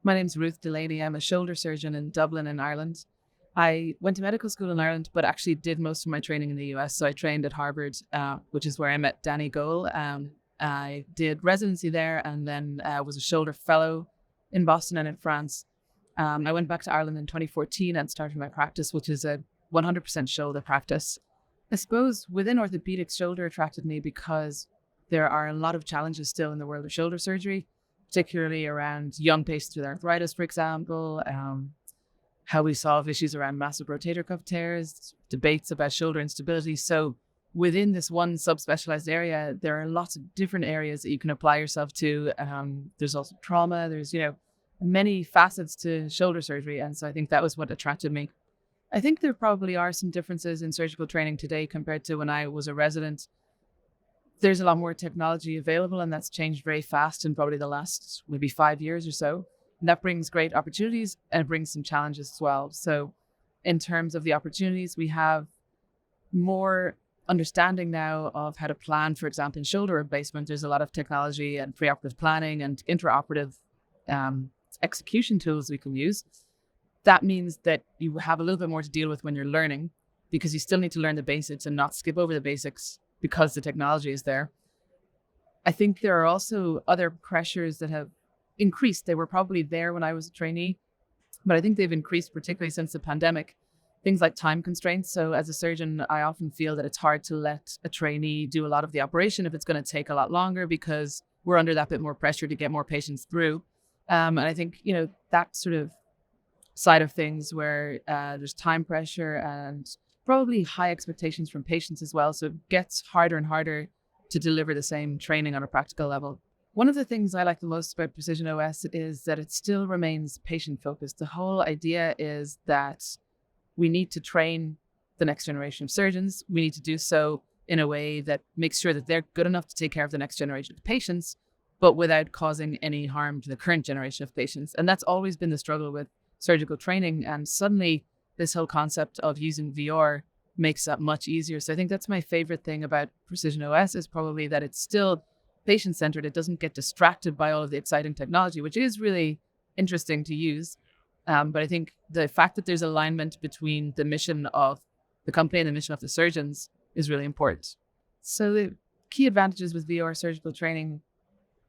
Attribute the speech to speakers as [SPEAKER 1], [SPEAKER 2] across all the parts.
[SPEAKER 1] My name's Ruth Delaney. I'm a shoulder surgeon in Dublin in Ireland. I went to medical school in Ireland, but actually did most of my training in the US. So I trained at Harvard, which is where I met Danny Goal. I did residency there and then was a shoulder fellow in Boston and in France. I went back to Ireland in 2014 and started my practice, which is a 100% shoulder practice. I suppose within orthopedics, shoulder attracted me because there are a lot of challenges still in the world of shoulder surgery, particularly around young patients with arthritis, for example, how we solve issues around massive rotator cuff tears, debates about shoulder instability. So within this one subspecialized area, there are lots of different areas that you can apply yourself to. There's also trauma. There's, many facets to shoulder surgery. And so I think that was what attracted me. I think there probably are some differences in surgical training today compared to when I was a resident. There's a lot more technology available, and that's changed very fast in probably the last maybe 5 years or so. And that brings great opportunities and it brings some challenges as well. So in terms of the opportunities, we have more understanding now of how to plan, for example, in shoulder replacement. There's a lot of technology and preoperative planning and intraoperative execution tools we can use. That means that you have a little bit more to deal with when you're learning, because you still need to learn the basics and not skip over the basics because the technology is there. I think there are also other pressures that have increased. They were probably there when I was a trainee, but I think they've increased particularly since the pandemic. Things like time constraints. So as a surgeon, I often feel that it's hard to let a trainee do a lot of the operation if it's going to take a lot longer, because we're under that bit more pressure to get more patients through. And I think, that sort of side of things where there's time pressure and probably high expectations from patients as well. So it gets harder and harder to deliver the same training on a practical level. One of the things I like the most about PrecisionOS is that it still remains patient focused. The whole idea is that we need to train the next generation of surgeons. We need to do so in a way that makes sure that they're good enough to take care of the next generation of patients, but without causing any harm to the current generation of patients. And that's always been the struggle with surgical training. And suddenly this whole concept of using VR makes that much easier. So I think that's my favorite thing about PrecisionOS, is probably that it's still patient-centered. It doesn't get distracted by all of the exciting technology, which is really interesting to use. But I think the fact that there's alignment between the mission of the company and the mission of the surgeons is really important. So the key advantages with VR surgical training,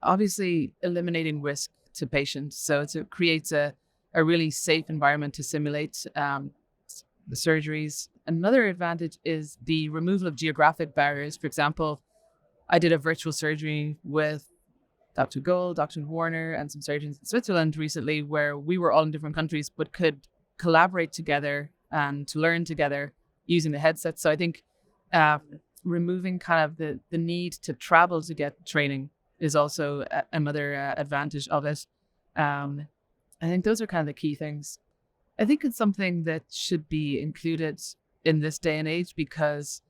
[SPEAKER 1] obviously eliminating risk to patients. So it creates a really safe environment to simulate the surgeries. Another advantage is the removal of geographic barriers. For example, I did a virtual surgery with Dr. Gold, Dr. Warner, and some surgeons in Switzerland recently, where we were all in different countries, but could collaborate together and to learn together using the headset. So I think removing kind of the need to travel to get training is also another advantage of it. I think those are kind of the key things. I think it's something that should be included in this day and age, because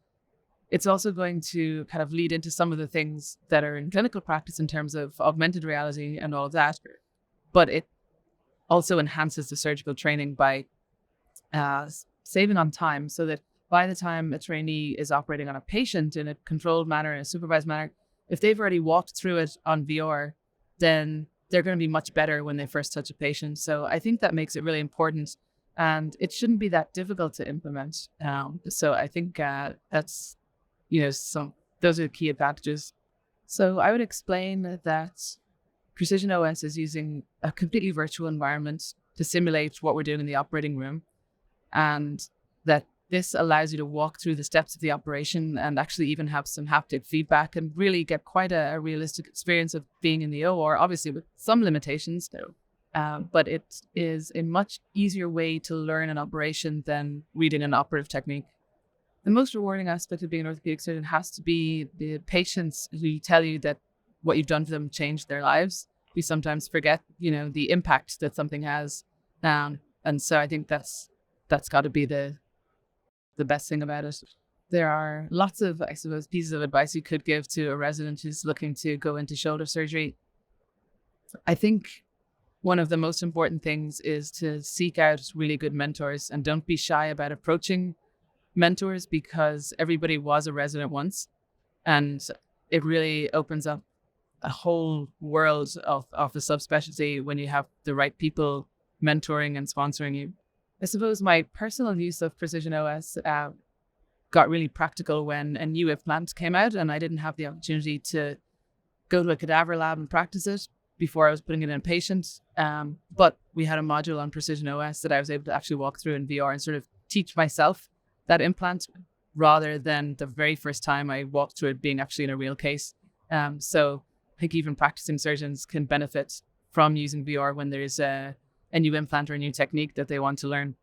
[SPEAKER 1] it's also going to kind of lead into some of the things that are in clinical practice in terms of augmented reality and all of that. But it also enhances the surgical training by saving on time, so that by the time a trainee is operating on a patient in a controlled manner, in a supervised manner, if they've already walked through it on VR, then they're going to be much better when they first touch a patient. So I think that makes it really important, and it shouldn't be that difficult to implement. So I think that's, those are the key advantages. So I would explain that PrecisionOS is using a completely virtual environment to simulate what we're doing in the operating room, and that this allows you to walk through the steps of the operation and actually even have some haptic feedback and really get quite a realistic experience of being in the OR, obviously with some limitations. But it is a much easier way to learn an operation than reading an operative technique. The most rewarding aspect of being an orthopedic surgeon has to be the patients who tell you that what you've done for them changed their lives. We sometimes forget, the impact that something has. And so I think that's got to be the best thing about it. There are lots of, I suppose, pieces of advice you could give to a resident who's looking to go into shoulder surgery. I think one of the most important things is to seek out really good mentors, and don't be shy about approaching mentors, because everybody was a resident once, and it really opens up a whole world of a subspecialty when you have the right people mentoring and sponsoring you. I suppose my personal use of PrecisionOS got really practical when a new implant came out and I didn't have the opportunity to go to a cadaver lab and practice it before I was putting it in a patient. But we had a module on PrecisionOS that I was able to actually walk through in VR and sort of teach myself that implant rather than the very first time I walked through it being actually in a real case. So I think even practicing surgeons can benefit from using VR when there's a new implant or a new technique that they want to learn.